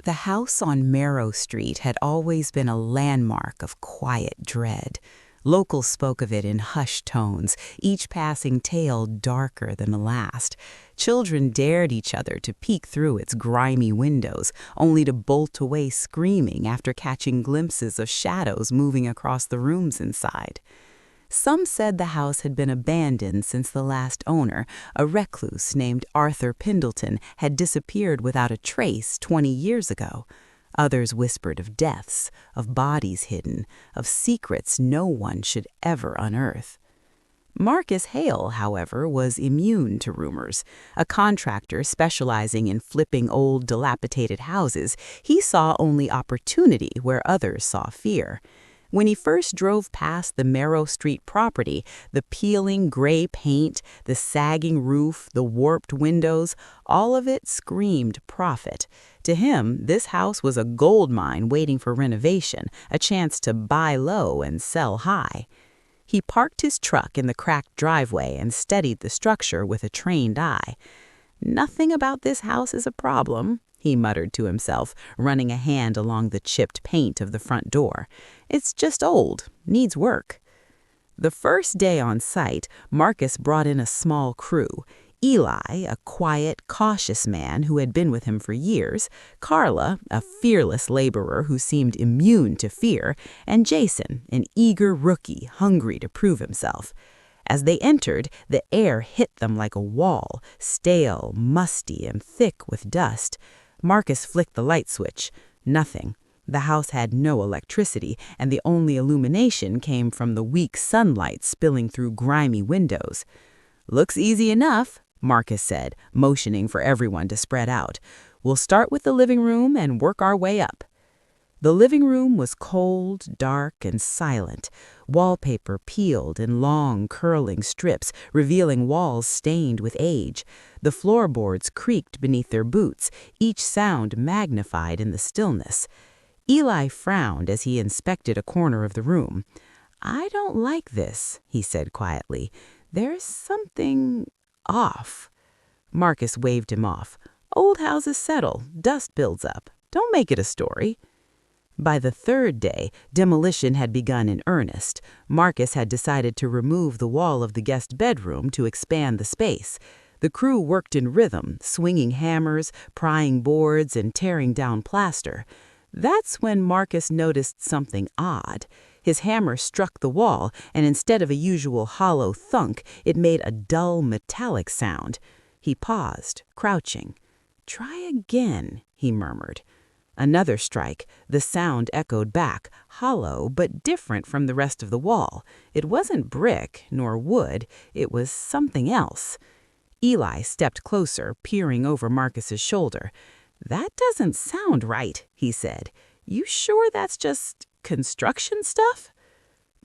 The house on Marrow Street had always been a landmark of quiet dread. Locals spoke of it in hushed tones, each passing tale darker than the last. Children dared each other to peek through its grimy windows, only to bolt away screaming after catching glimpses of shadows moving across the rooms inside. Some said the house had been abandoned since the last owner, a recluse named Arthur Pendleton, had disappeared without a trace 20 years ago. Others whispered of deaths, of bodies hidden, of secrets no one should ever unearth. Marcus Hale, however, was immune to rumors. A contractor specializing in flipping old, dilapidated houses, he saw only opportunity where others saw fear. When he first drove past the Marrow Street property, the peeling gray paint, the sagging roof, the warped windows, all of it screamed profit. To him, this house was a gold mine waiting for renovation, a chance to buy low and sell high. He parked his truck in the cracked driveway and studied the structure with a trained eye. "Nothing about this house is a problem," he muttered to himself, running a hand along the chipped paint of the front door. "It's just old, needs work." The first day on site, Marcus brought in a small crew. Eli, a quiet, cautious man who had been with him for years, Carla, a fearless laborer who seemed immune to fear, and Jason, an eager rookie hungry to prove himself. As they entered, the air hit them like a wall, stale, musty, and thick with dust. Marcus flicked the light switch. Nothing. The house had no electricity, and the only illumination came from the weak sunlight spilling through grimy windows. "Looks easy enough," Marcus said, motioning for everyone to spread out. "We'll start with the living room and work our way up." The living room was cold, dark, and silent. Wallpaper peeled in long, curling strips, revealing walls stained with age. The floorboards creaked beneath their boots, each sound magnified in the stillness. Eli frowned as he inspected a corner of the room. "I don't like this," he said quietly. "There's something off." Marcus waved him off. "Old houses settle, dust builds up. Don't make it a story." By the third day, demolition had begun in earnest. Marcus had decided to remove the wall of the guest bedroom to expand the space. The crew worked in rhythm, swinging hammers, prying boards, and tearing down plaster. That's when Marcus noticed something odd. His hammer struck the wall, and instead of a usual hollow thunk, it made a dull metallic sound. He paused, crouching. "Try again," he murmured. Another strike. The sound echoed back, hollow but different from the rest of the wall. It wasn't brick nor wood. It was something else. Eli stepped closer, peering over Marcus's shoulder. "That doesn't sound right," he said. "You sure that's just construction stuff?"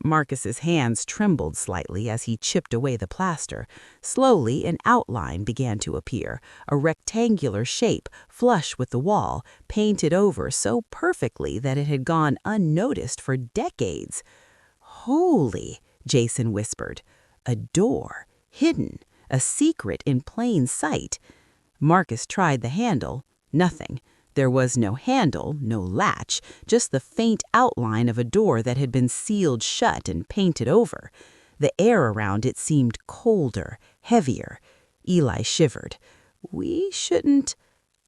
Marcus's hands trembled slightly as he chipped away the plaster. Slowly, an outline began to appear, a rectangular shape, flush with the wall, painted over so perfectly that it had gone unnoticed for decades. "Holy," Jason whispered. "A door, hidden, a secret in plain sight." Marcus tried the handle. Nothing. There was no handle, no latch, just the faint outline of a door that had been sealed shut and painted over. The air around it seemed colder, heavier. Eli shivered. "We shouldn't—"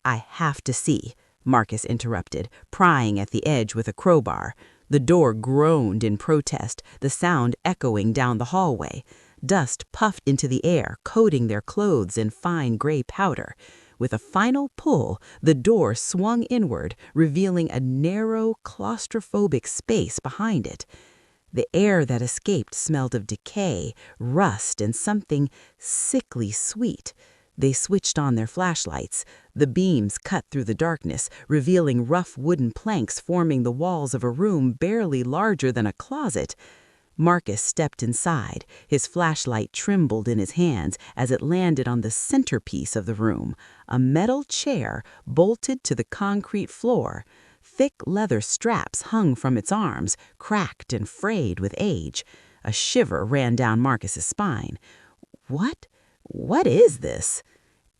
"I have to see," Marcus interrupted, prying at the edge with a crowbar. The door groaned in protest, the sound echoing down the hallway. Dust puffed into the air, coating their clothes in fine gray powder. With a final pull, the door swung inward, revealing a narrow, claustrophobic space behind it. The air that escaped smelled of decay, rust, and something sickly sweet. They switched on their flashlights. The beams cut through the darkness, revealing rough wooden planks forming the walls of a room barely larger than a closet. Marcus stepped inside. His flashlight trembled in his hands as it landed on the centerpiece of the room, a metal chair bolted to the concrete floor. Thick leather straps hung from its arms, cracked and frayed with age. A shiver ran down Marcus's spine. What is this?"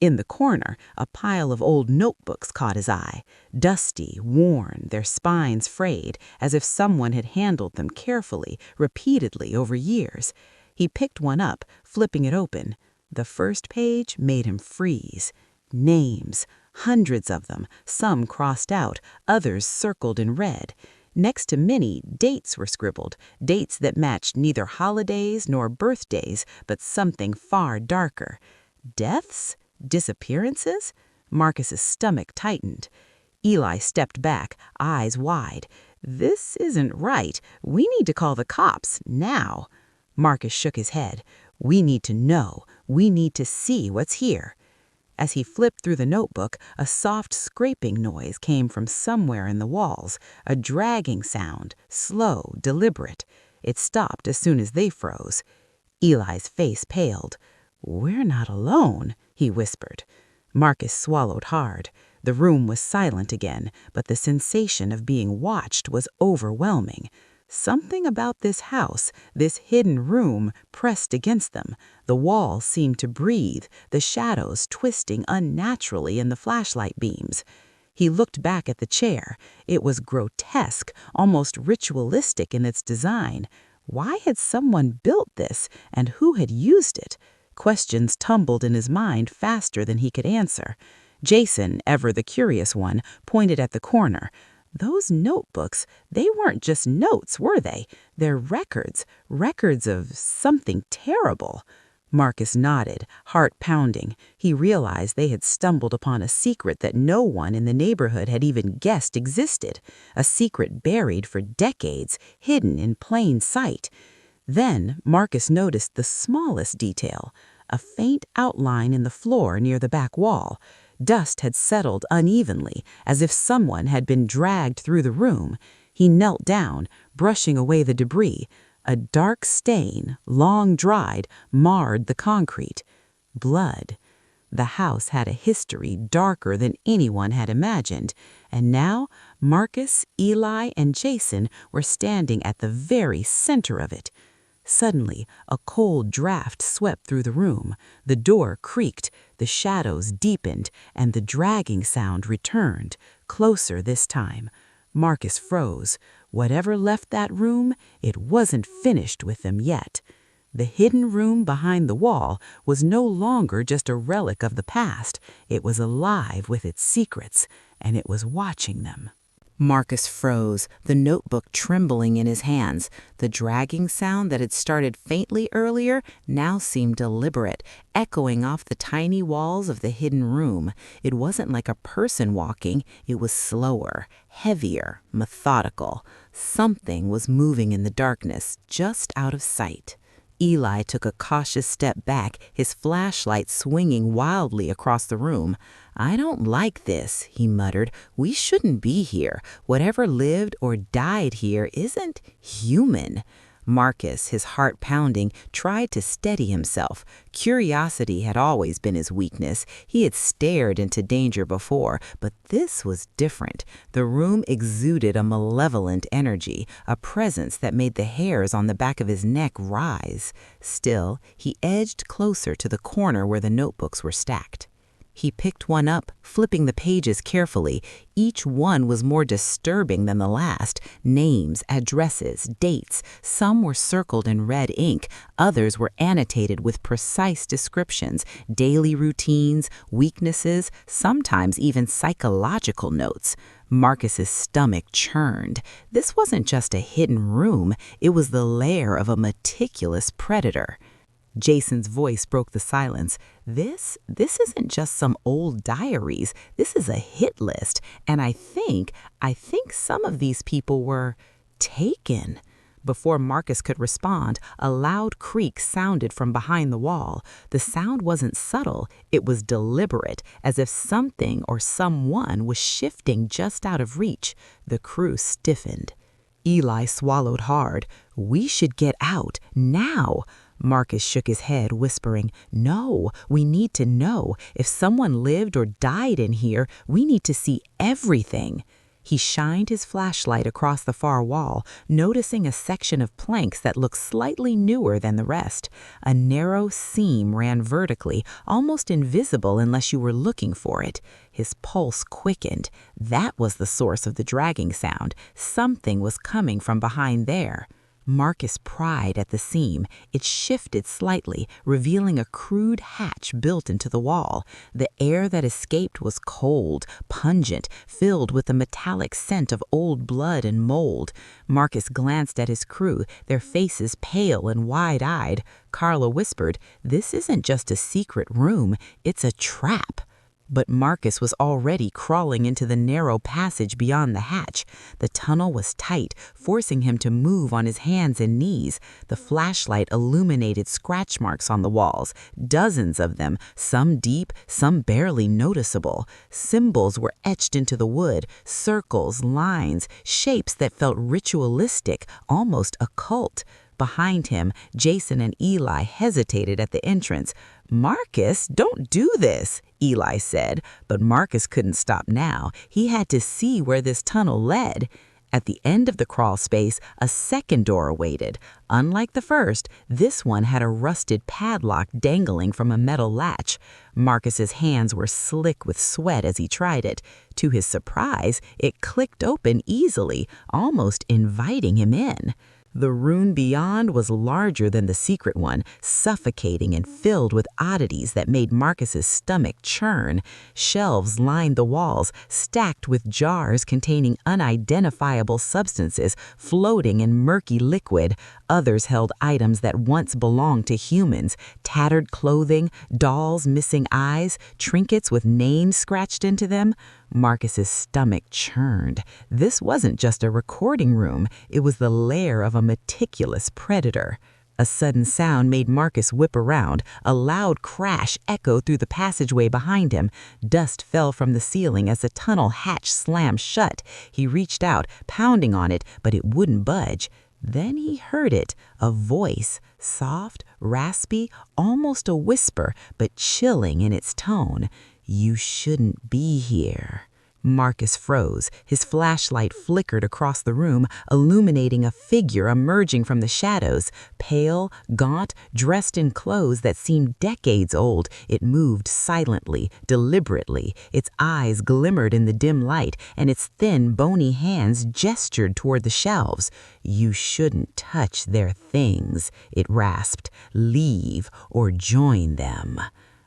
In the corner, a pile of old notebooks caught his eye, dusty, worn, their spines frayed, as if someone had handled them carefully, repeatedly over years. He picked one up, flipping it open. The first page made him freeze. Names, hundreds of them, some crossed out, others circled in red. Next to many, dates were scribbled, dates that matched neither holidays nor birthdays, but something far darker. Deaths? Disappearances? Marcus's stomach tightened. Eli stepped back, eyes wide. This isn't right. We need to call the cops, now. Marcus shook his head. We need to know. We need to see what's here. As he flipped through the notebook, a soft scraping noise came from somewhere in the walls, a dragging sound, slow, deliberate. It stopped as soon as they froze. Eli's face paled. "We're not alone," he whispered. Marcus swallowed hard. The room was silent again, but the sensation of being watched was overwhelming. Something about this house, this hidden room, pressed against them. The walls seemed to breathe, the shadows twisting unnaturally in the flashlight beams. He looked back at the chair. It was grotesque, almost ritualistic in its design. Why had someone built this, and who had used it? Questions tumbled in his mind faster than he could answer. Jason, ever the curious one, pointed at the corner. Those notebooks, they weren't just notes, were they? They're records, records of something terrible. Marcus nodded, heart pounding. He realized they had stumbled upon a secret that no one in the neighborhood had even guessed existed, a secret buried for decades, hidden in plain sight. Then Marcus noticed the smallest detail, a faint outline in the floor near the back wall. Dust had settled unevenly, as if someone had been dragged through the room. He knelt down, brushing away the debris. A dark stain, long dried, marred the concrete. Blood. The house had a history darker than anyone had imagined, and now Marcus, Eli, and Jason were standing at the very center of it. Suddenly, a cold draft swept through the room. The door creaked, the shadows deepened, and the dragging sound returned, closer this time. Marcus froze. Whatever left that room, it wasn't finished with them yet. The hidden room behind the wall was no longer just a relic of the past. It was alive with its secrets, and it was watching them. Marcus froze, the notebook trembling in his hands. The dragging sound that had started faintly earlier now seemed deliberate, echoing off the tiny walls of the hidden room. It wasn't like a person walking. It was slower, heavier, methodical. Something was moving in the darkness, just out of sight. Eli took a cautious step back, his flashlight swinging wildly across the room. "I don't like this," he muttered. "We shouldn't be here. Whatever lived or died here isn't human." Marcus, his heart pounding, tried to steady himself. Curiosity had always been his weakness. He had stared into danger before, but this was different. The room exuded a malevolent energy, a presence that made the hairs on the back of his neck rise. Still, he edged closer to the corner where the notebooks were stacked. He picked one up, flipping the pages carefully. Each one was more disturbing than the last. Names, addresses, dates. Some were circled in red ink. Others were annotated with precise descriptions, daily routines, weaknesses, sometimes even psychological notes. Marcus's stomach churned. This wasn't just a hidden room. It was the lair of a meticulous predator. Jason's voice broke the silence. This isn't just some old diaries. This is a hit list. And I think some of these people were taken. Before Marcus could respond, a loud creak sounded from behind the wall. The sound wasn't subtle. It was deliberate, as if something or someone was shifting just out of reach. The crew stiffened. Eli swallowed hard. "We should get out, now." Marcus shook his head, whispering, "No, we need to know. If someone lived or died in here, we need to see everything." He shined his flashlight across the far wall, noticing a section of planks that looked slightly newer than the rest. A narrow seam ran vertically, almost invisible unless you were looking for it. His pulse quickened. That was the source of the dragging sound. Something was coming from behind there. Marcus pried at the seam. It shifted slightly, revealing a crude hatch built into the wall. The air that escaped was cold, pungent, filled with the metallic scent of old blood and mold. Marcus glanced at his crew, their faces pale and wide-eyed. Carla whispered, "This isn't just a secret room, it's a trap." But Marcus was already crawling into the narrow passage beyond the hatch. The tunnel was tight, forcing him to move on his hands and knees. The flashlight illuminated scratch marks on the walls, dozens of them, some deep, some barely noticeable. Symbols were etched into the wood, circles, lines, shapes that felt ritualistic, almost occult. Behind him, Jason and Eli hesitated at the entrance. "Marcus, don't do this," Eli said, but Marcus couldn't stop now. He had to see where this tunnel led. At the end of the crawl space, a second door awaited. Unlike the first, this one had a rusted padlock dangling from a metal latch. Marcus's hands were slick with sweat as he tried it. To his surprise, it clicked open easily, almost inviting him in. The room beyond was larger than the secret one, suffocating and filled with oddities that made Marcus's stomach churn. Shelves lined the walls, stacked with jars containing unidentifiable substances floating in murky liquid. Others held items that once belonged to humans: tattered clothing, dolls missing eyes, trinkets with names scratched into them. Marcus's stomach churned. This wasn't just a recording room, it was the lair of a meticulous predator. A sudden sound made Marcus whip around. A loud crash echoed through the passageway behind him. Dust fell from the ceiling as the tunnel hatch slammed shut. He reached out, pounding on it, but it wouldn't budge. Then he heard it, a voice, soft, raspy, almost a whisper, but chilling in its tone. "You shouldn't be here." Marcus froze. His flashlight flickered across the room, illuminating a figure emerging from the shadows. Pale, gaunt, dressed in clothes that seemed decades old, it moved silently, deliberately. Its eyes glimmered in the dim light, and its thin, bony hands gestured toward the shelves. "You shouldn't touch their things," it rasped. "Leave or join them."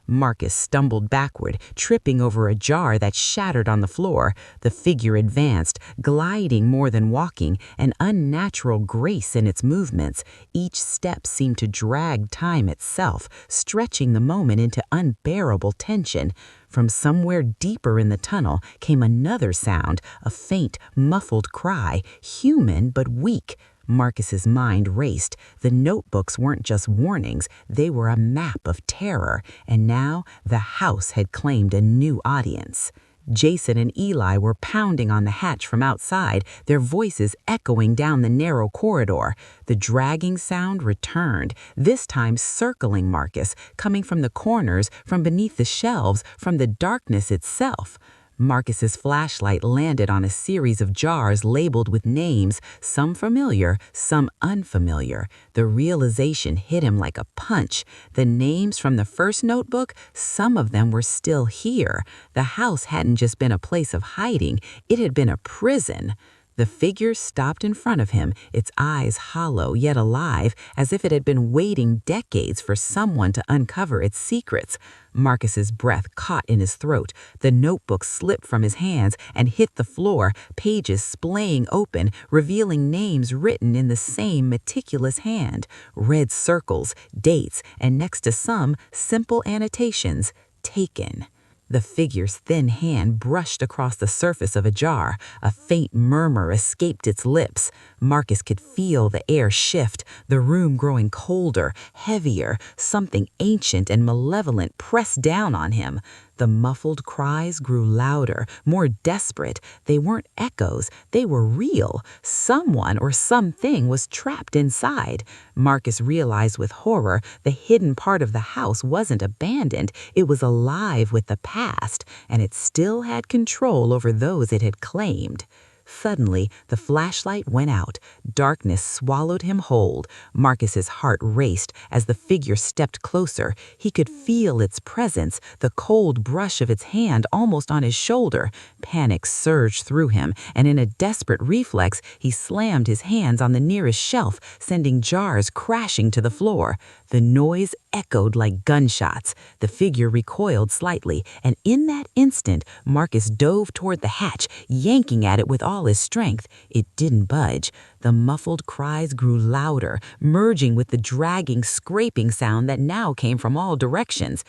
Marcus stumbled backward, tripping over a jar that shattered on the floor. The figure advanced, gliding more than walking, an unnatural grace in its movements. Each step seemed to drag time itself, stretching the moment into unbearable tension. From somewhere deeper in the tunnel came another sound, a faint, muffled cry, human but weak. Marcus's mind raced. The notebooks weren't just warnings, they were a map of terror, and now the house had claimed a new audience. Jason and Eli were pounding on the hatch from outside, their voices echoing down the narrow corridor. The dragging sound returned, this time circling Marcus, coming from the corners, from beneath the shelves, from the darkness itself. Marcus's flashlight landed on a series of jars labeled with names, some familiar, some unfamiliar. The realization hit him like a punch. The names from the first notebook, some of them were still here. The house hadn't just been a place of hiding, it had been a prison. The figure stopped in front of him, its eyes hollow yet alive, as if it had been waiting decades for someone to uncover its secrets. Marcus's breath caught in his throat. The notebook slipped from his hands and hit the floor, pages splaying open, revealing names written in the same meticulous hand. Red circles, dates, and next to some, simple annotations. Taken. The figure's thin hand brushed across the surface of a jar. A faint murmur escaped its lips. Marcus could feel the air shift, the room growing colder, heavier. Something ancient and malevolent pressed down on him. The muffled cries grew louder, more desperate. They weren't echoes, they were real. Someone or something was trapped inside. Marcus realized with horror the hidden part of the house wasn't abandoned, it was alive with the past, and it still had control over those it had claimed. Suddenly, the flashlight went out. Darkness swallowed him whole. Marcus's heart raced as the figure stepped closer. He could feel its presence, the cold brush of its hand almost on his shoulder. Panic surged through him, and in a desperate reflex, he slammed his hands on the nearest shelf, sending jars crashing to the floor. The noise echoed like gunshots. The figure recoiled slightly, and in that instant, Marcus dove toward the hatch, yanking at it with all his strength. It didn't budge. The muffled cries grew louder, merging with the dragging, scraping sound that now came from all directions.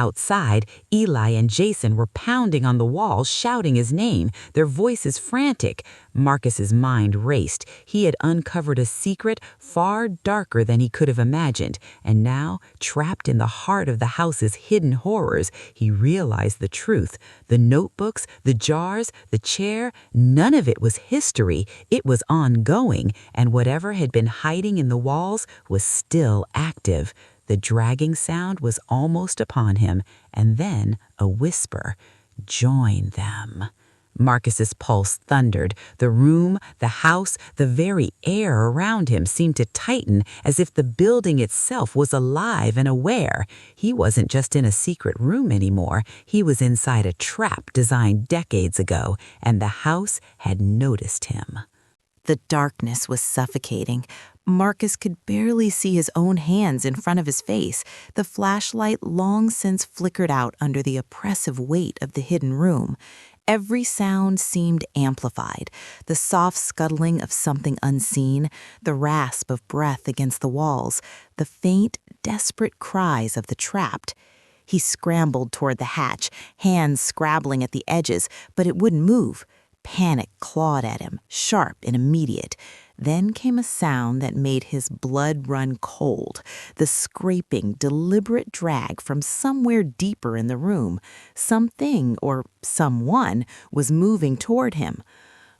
Outside, Eli and Jason were pounding on the wall, shouting his name, their voices frantic. Marcus's mind raced. He had uncovered a secret far darker than he could have imagined, and now, trapped in the heart of the house's hidden horrors, he realized the truth. The notebooks, the jars, the chair, none of it was history. It was ongoing, and whatever had been hiding in the walls was still active. The dragging sound was almost upon him, and then a whisper, "Join them." Marcus's pulse thundered. The room, the house, the very air around him seemed to tighten as if the building itself was alive and aware. He wasn't just in a secret room anymore. He was inside a trap designed decades ago, and the house had noticed him. The darkness was suffocating. Marcus could barely see his own hands in front of his face, the flashlight long since flickered out under the oppressive weight of the hidden room. Every sound seemed amplified, the soft scuttling of something unseen, the rasp of breath against the walls, the faint, desperate cries of the trapped. He scrambled toward the hatch, hands scrabbling at the edges, but it wouldn't move. Panic clawed at him, sharp and immediate. Then came a sound that made his blood run cold, the scraping, deliberate drag from somewhere deeper in the room. Something, or someone, was moving toward him.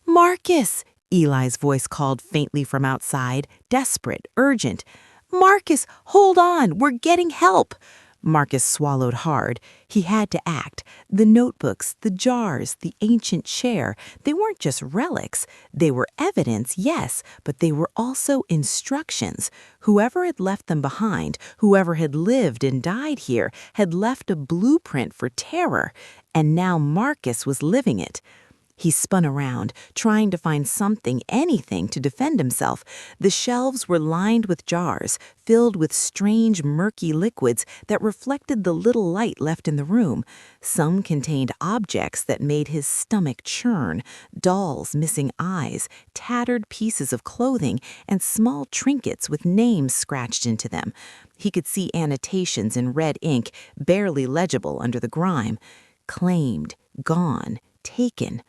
"Marcus!" Eli's voice called faintly from outside, desperate, urgent. "Marcus, hold on! We're getting help!" Marcus swallowed hard. He had to act. The notebooks, the jars, the ancient chair, they weren't just relics. They were evidence, yes, but they were also instructions. Whoever had left them behind, whoever had lived and died here, had left a blueprint for terror, and now Marcus was living it. He spun around, trying to find something, anything, to defend himself. The shelves were lined with jars, filled with strange, murky liquids that reflected the little light left in the room. Some contained objects that made his stomach churn, dolls missing eyes, tattered pieces of clothing, and small trinkets with names scratched into them. He could see annotations in red ink, barely legible under the grime. Claimed, gone, taken.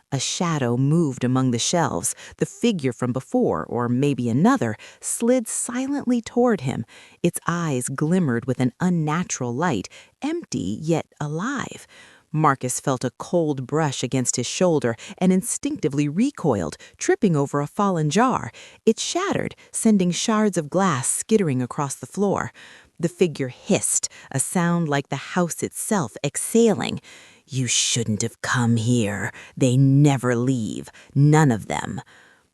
A shadow moved among the shelves. The figure from before, or maybe another, slid silently toward him. Its eyes glimmered with an unnatural light, empty yet alive. Marcus felt a cold brush against his shoulder and instinctively recoiled, tripping over a fallen jar. It shattered, sending shards of glass skittering across the floor. The figure hissed, a sound like the house itself exhaling. "You shouldn't have come here. They never leave. None of them."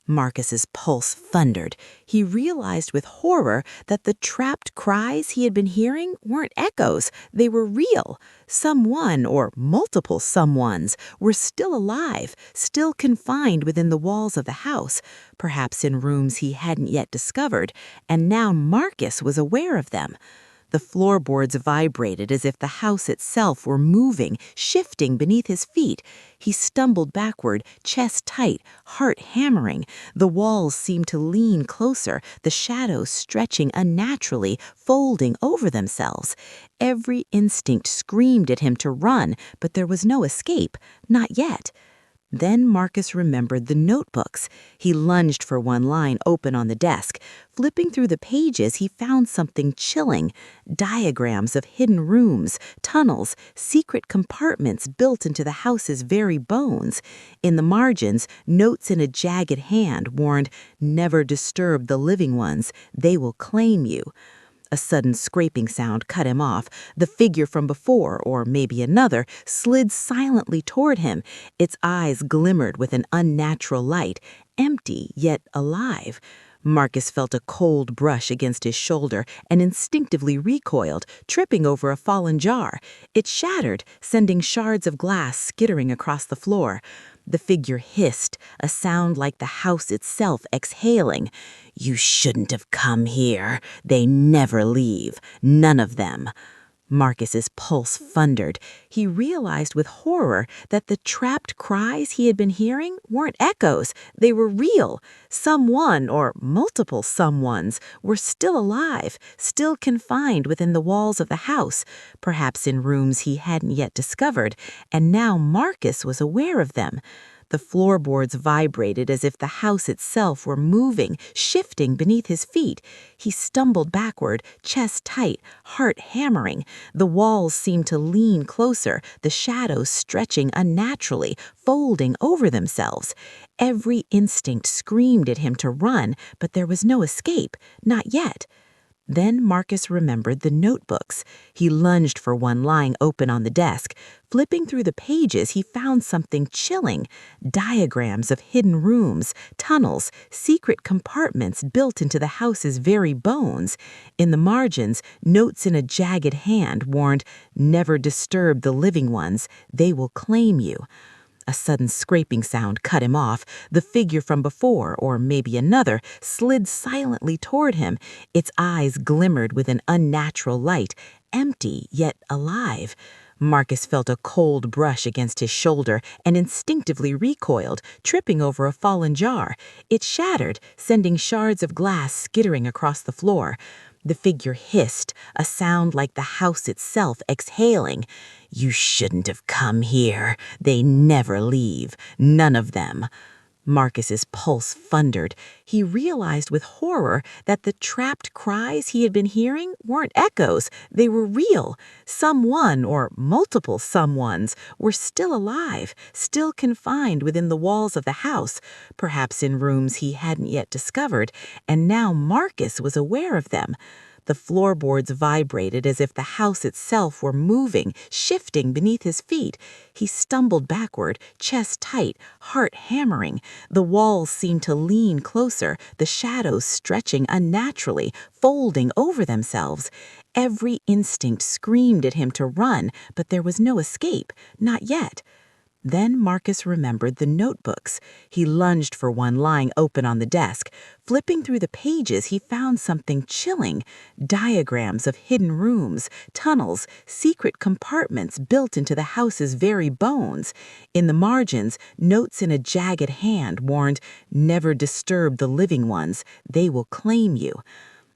Marcus's pulse thundered. He realized with horror that the trapped cries he had been hearing weren't echoes. They were real. Someone, or multiple someones, were still alive, still confined within the walls of the house, perhaps in rooms he hadn't yet discovered, and now Marcus was aware of them. The floorboards vibrated as if the house itself were moving, shifting beneath his feet. He stumbled backward, chest tight, heart hammering. The walls seemed to lean closer, the shadows stretching unnaturally, folding over themselves. Every instinct screamed at him to run, but there was no escape, not yet. Then Marcus remembered the notebooks. He lunged for one lying open on the desk. Flipping through the pages, he found something chilling. Diagrams of hidden rooms, tunnels, secret compartments built into the house's very bones. In the margins, notes in a jagged hand warned, "Never disturb the living ones. They will claim you." A sudden scraping sound cut him off. The figure from before, or maybe another, slid silently toward him. Its eyes glimmered with an unnatural light, empty yet alive. Marcus felt a cold brush against his shoulder and instinctively recoiled, tripping over a fallen jar. It shattered, sending shards of glass skittering across the floor. The figure hissed, a sound like the house itself exhaling. "You shouldn't have come here. They never leave. None of them." Marcus's pulse thundered. He realized with horror that the trapped cries he had been hearing weren't echoes. They were real. Someone, or multiple someones, were still alive, still confined within the walls of the house, perhaps in rooms he hadn't yet discovered, and now Marcus was aware of them. The floorboards vibrated as if the house itself were moving, shifting beneath his feet. He stumbled backward, chest tight, heart hammering. The walls seemed to lean closer, the shadows stretching unnaturally, folding over themselves. Every instinct screamed at him to run, but there was no escape, not yet. Then Marcus remembered the notebooks. He lunged for one lying open on the desk. Flipping through the pages, he found something chilling. Diagrams of hidden rooms, tunnels, secret compartments built into the house's very bones. In the margins, notes in a jagged hand warned, "Never disturb the living ones. They will claim you." A sudden scraping sound cut him off. The figure from before, or maybe another, slid silently toward him. Its eyes glimmered with an unnatural light, empty yet alive. Marcus felt a cold brush against his shoulder and instinctively recoiled, tripping over a fallen jar. It shattered, sending shards of glass skittering across the floor. The figure hissed, a sound like the house itself exhaling. "You shouldn't have come here. They never leave. None of them." Marcus's pulse thundered. He realized with horror that the trapped cries he had been hearing weren't echoes. They were real. Someone, or multiple someones, were still alive, still confined within the walls of the house, perhaps in rooms he hadn't yet discovered, and now Marcus was aware of them. The floorboards vibrated as if the house itself were moving, shifting beneath his feet. He stumbled backward, chest tight, heart hammering. The walls seemed to lean closer, the shadows stretching unnaturally, folding over themselves. Every instinct screamed at him to run, but there was no escape, not yet. Then Marcus remembered the notebooks. He lunged for one lying open on the desk. Flipping through the pages, he found something chilling. Diagrams of hidden rooms, tunnels, secret compartments built into the house's very bones. In the margins, notes in a jagged hand warned, "Never disturb the living ones. They will claim you."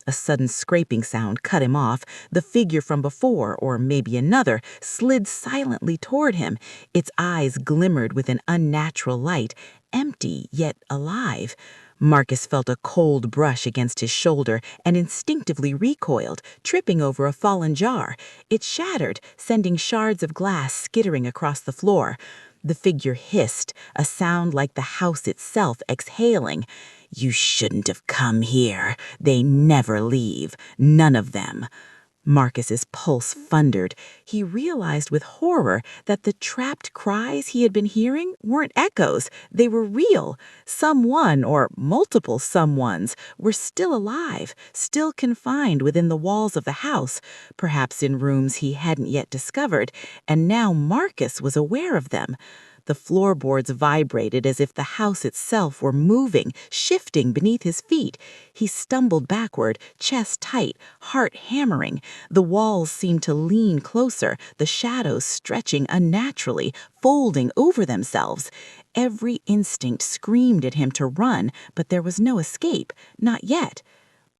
A sudden scraping sound cut him off. The figure from before, or maybe another, slid silently toward him. Its eyes glimmered with an unnatural light, empty yet alive. Marcus felt a cold brush against his shoulder and instinctively recoiled, tripping over a fallen jar. It shattered, sending shards of glass skittering across the floor. The figure hissed, a sound like the house itself exhaling. "You shouldn't have come here. They never leave. None of them." Marcus's pulse thundered. He realized with horror that the trapped cries he had been hearing weren't echoes. They were real. Someone, or multiple someones, were still alive, still confined within the walls of the house, perhaps in rooms he hadn't yet discovered, and now Marcus was aware of them. The floorboards vibrated as if the house itself were moving, shifting beneath his feet. He stumbled backward, chest tight, heart hammering. The walls seemed to lean closer, the shadows stretching unnaturally, folding over themselves. Every instinct screamed at him to run, but there was no escape, not yet.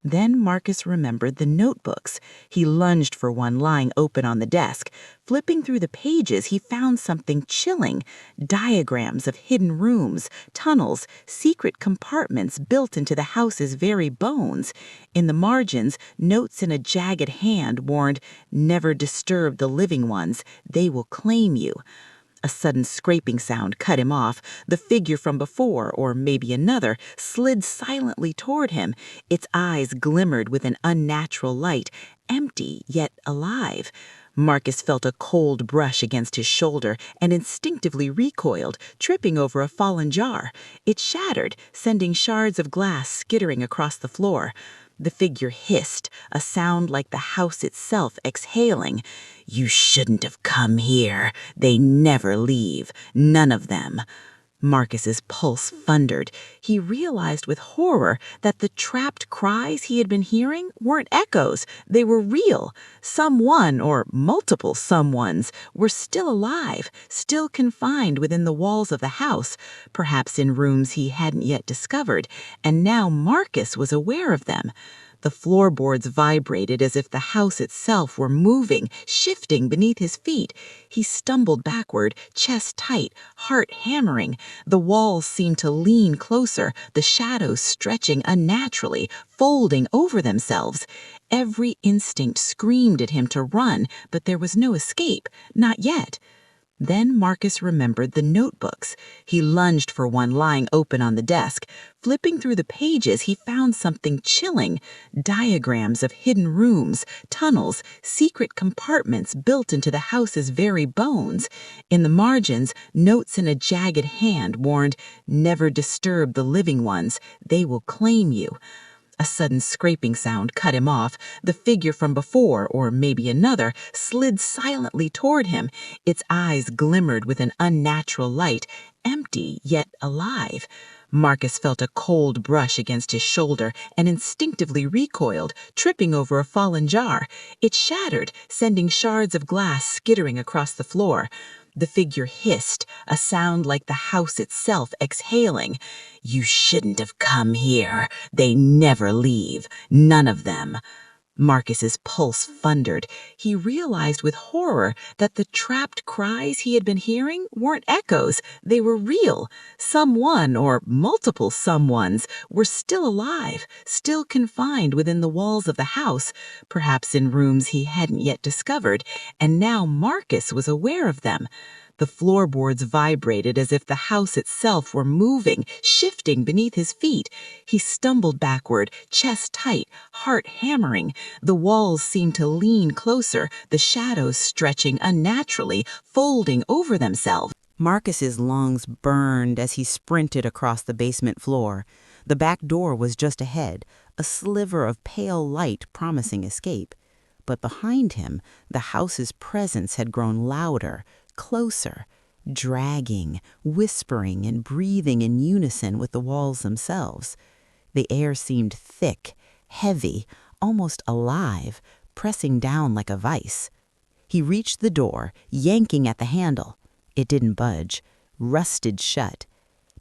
Then Marcus remembered the notebooks. He lunged for one lying open on the desk. Flipping through the pages, he found something chilling. Diagrams of hidden rooms, tunnels, secret compartments built into the house's very bones. In the margins, notes in a jagged hand warned, "Never disturb the living ones. They will claim you." A sudden scraping sound cut him off. The figure from before, or maybe another, slid silently toward him. Its eyes glimmered with an unnatural light, empty yet alive. Marcus felt a cold brush against his shoulder and instinctively recoiled, tripping over a fallen jar. It shattered, sending shards of glass skittering across the floor. The figure hissed, a sound like the house itself exhaling. "You shouldn't have come here. They never leave. None of them." Marcus's pulse thundered. He realized with horror that the trapped cries he had been hearing weren't echoes. They were real. Someone, or multiple someones, were still alive, still confined within the walls of the house, perhaps in rooms he hadn't yet discovered, and now Marcus was aware of them. The floorboards vibrated as if the house itself were moving, shifting beneath his feet. He stumbled backward, chest tight, heart hammering. The walls seemed to lean closer, the shadows stretching unnaturally, folding over themselves. Every instinct screamed at him to run, but there was no escape, not yet. Then Marcus remembered the notebooks. He lunged for one lying open on the desk. Flipping through the pages, he found something chilling. Diagrams of hidden rooms, tunnels, secret compartments built into the house's very bones. In the margins, notes in a jagged hand warned, "Never disturb the living ones. They will claim you." A sudden scraping sound cut him off. The figure from before, or maybe another, slid silently toward him. Its eyes glimmered with an unnatural light, empty yet alive. Marcus felt a cold brush against his shoulder and instinctively recoiled, tripping over a fallen jar. It shattered, sending shards of glass skittering across the floor. The figure hissed, a sound like the house itself exhaling. "You shouldn't have come here. They never leave. None of them." Marcus's pulse thundered. He realized with horror that the trapped cries he had been hearing weren't echoes. They were real. Someone, or multiple someones, were still alive, still confined within the walls of the house, perhaps in rooms he hadn't yet discovered, and now Marcus was aware of them. The floorboards vibrated as if the house itself were moving, shifting beneath his feet. He stumbled backward, chest tight, heart hammering. The walls seemed to lean closer, the shadows stretching unnaturally, folding over themselves. Marcus's lungs burned as he sprinted across the basement floor. The back door was just ahead, a sliver of pale light promising escape. But behind him, the house's presence had grown louder, closer, dragging, whispering, and breathing in unison with the walls themselves. The air seemed thick, heavy, almost alive, pressing down like a vice. He reached the door, yanking at the handle. It didn't budge, rusted shut.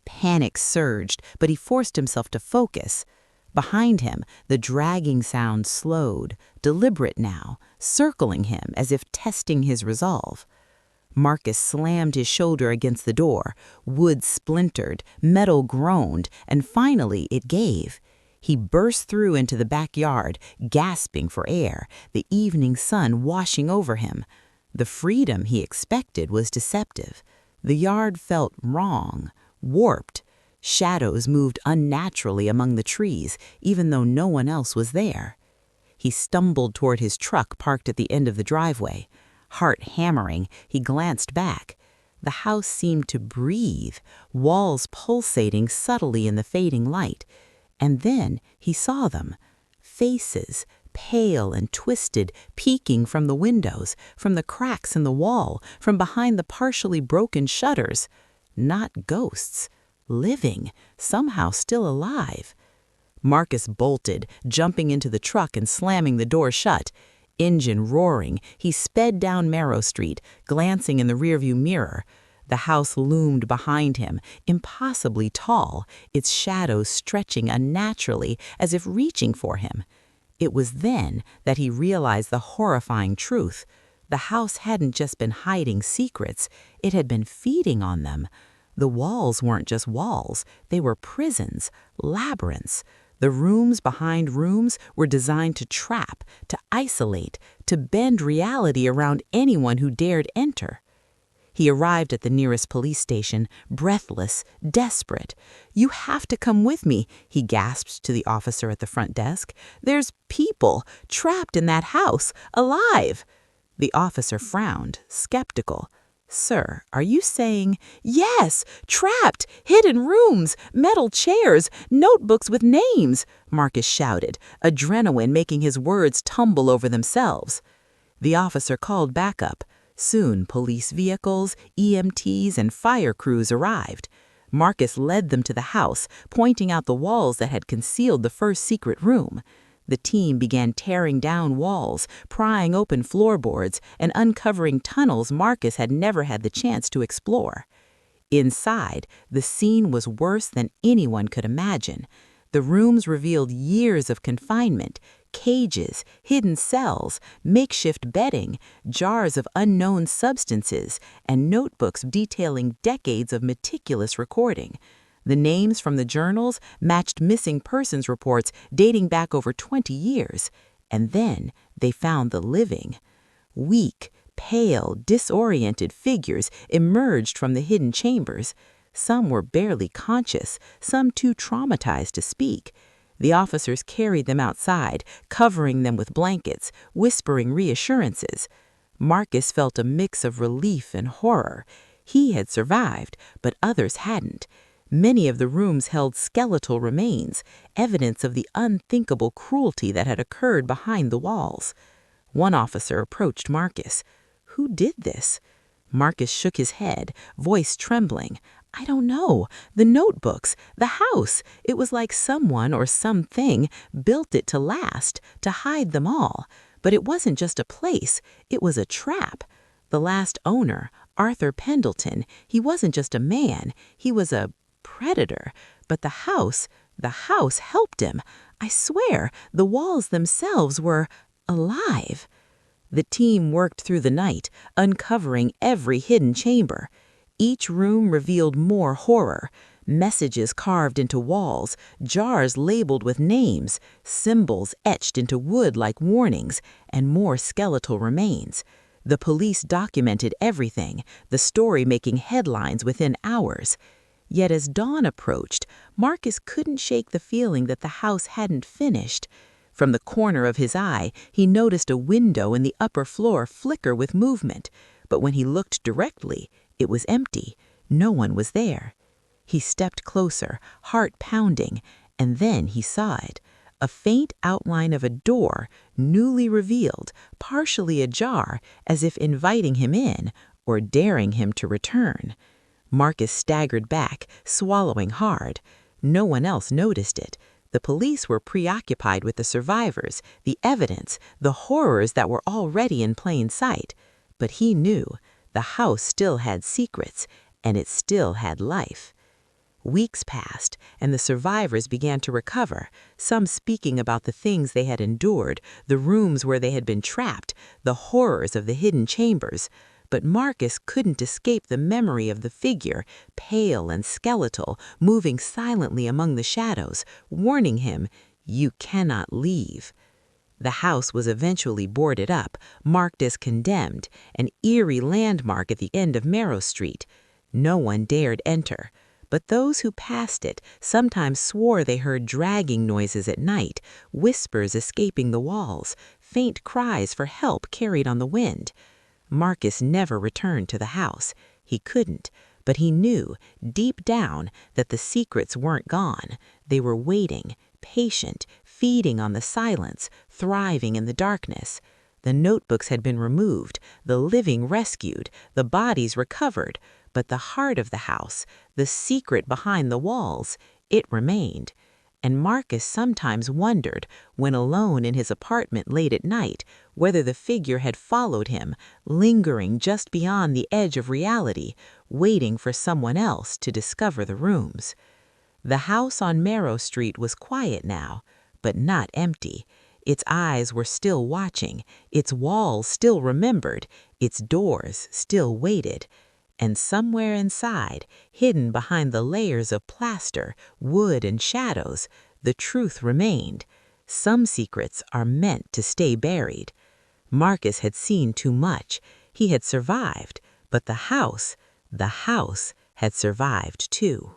Panic surged, but he forced himself to focus. Behind him, the dragging sound slowed, deliberate now, circling him as if testing his resolve. Marcus slammed his shoulder against the door. Wood splintered, metal groaned, and finally it gave. He burst through into the backyard, gasping for air, the evening sun washing over him. The freedom he expected was deceptive. The yard felt wrong, warped. Shadows moved unnaturally among the trees, even though no one else was there. He stumbled toward his truck parked at the end of the driveway. Heart hammering, he glanced back. The house seemed to breathe, walls pulsating subtly in the fading light. And then he saw them. Faces, pale and twisted, peeking from the windows, from the cracks in the wall, from behind the partially broken shutters. Not ghosts. Living, somehow still alive. Marcus bolted, jumping into the truck and slamming the door shut. Engine roaring, he sped down Marrow Street, glancing in the rearview mirror. The house loomed behind him, impossibly tall, its shadows stretching unnaturally as if reaching for him. It was then that he realized the horrifying truth. The house hadn't just been hiding secrets, it had been feeding on them. The walls weren't just walls, they were prisons, labyrinths. The rooms behind rooms were designed to trap, to isolate, to bend reality around anyone who dared enter. He arrived at the nearest police station, breathless, desperate. "You have to come with me," he gasped to the officer at the front desk. "There's people trapped in that house, alive." The officer frowned, skeptical. "Sir, are you saying—" "Yes, trapped, hidden rooms, metal chairs, notebooks with names," Marcus shouted, adrenaline making his words tumble over themselves. The officer called backup. Soon, police vehicles, EMTs, and fire crews arrived. Marcus led them to the house, pointing out the walls that had concealed the first secret room. The team began tearing down walls, prying open floorboards, and uncovering tunnels Marcus had never had the chance to explore. Inside, the scene was worse than anyone could imagine. The rooms revealed years of confinement, cages, hidden cells, makeshift bedding, jars of unknown substances, and notebooks detailing decades of meticulous recording. The names from the journals matched missing persons reports dating back over 20 years. And then they found the living. Weak, pale, disoriented figures emerged from the hidden chambers. Some were barely conscious, some too traumatized to speak. The officers carried them outside, covering them with blankets, whispering reassurances. Marcus felt a mix of relief and horror. He had survived, but others hadn't. Many of the rooms held skeletal remains, evidence of the unthinkable cruelty that had occurred behind the walls. One officer approached Marcus. "Who did this?" Marcus shook his head, voice trembling. "I don't know. The notebooks, the house. It was like someone or something built it to last, to hide them all. But it wasn't just a place. It was a trap. The last owner, Arthur Pendleton, he wasn't just a man. He was a predator. But the house helped him. I swear, the walls themselves were alive." The team worked through the night, uncovering every hidden chamber. Each room revealed more horror. Messages carved into walls, jars labeled with names, symbols etched into wood like warnings, and more skeletal remains. The police documented everything, the story making headlines within hours. Yet as dawn approached, Marcus couldn't shake the feeling that the house hadn't finished. From the corner of his eye, he noticed a window in the upper floor flicker with movement. But when he looked directly, it was empty. No one was there. He stepped closer, heart pounding, and then he saw it. A faint outline of a door, newly revealed, partially ajar, as if inviting him in or daring him to return. Marcus staggered back, swallowing hard. No one else noticed it. The police were preoccupied with the survivors, the evidence, the horrors that were already in plain sight. But he knew the house still had secrets, and it still had life. Weeks passed, and the survivors began to recover, some speaking about the things they had endured, the rooms where they had been trapped, the horrors of the hidden chambers. But Marcus couldn't escape the memory of the figure, pale and skeletal, moving silently among the shadows, warning him, "You cannot leave." The house was eventually boarded up, marked as condemned, an eerie landmark at the end of Marrow Street. No one dared enter. But those who passed it sometimes swore they heard dragging noises at night, whispers escaping the walls, faint cries for help carried on the wind. Marcus never returned to the house. He couldn't, but he knew, deep down, that the secrets weren't gone. They were waiting, patient, feeding on the silence, thriving in the darkness. The notebooks had been removed, the living rescued, the bodies recovered, but the heart of the house, the secret behind the walls, it remained. And Marcus sometimes wondered, when alone in his apartment late at night, whether the figure had followed him, lingering just beyond the edge of reality, waiting for someone else to discover the rooms. The house on Marrow Street was quiet now, but not empty. Its eyes were still watching, its walls still remembered, its doors still waited. And somewhere inside, hidden behind the layers of plaster, wood, and shadows, the truth remained. Some secrets are meant to stay buried. Marcus had seen too much. He had survived, But the house had survived too.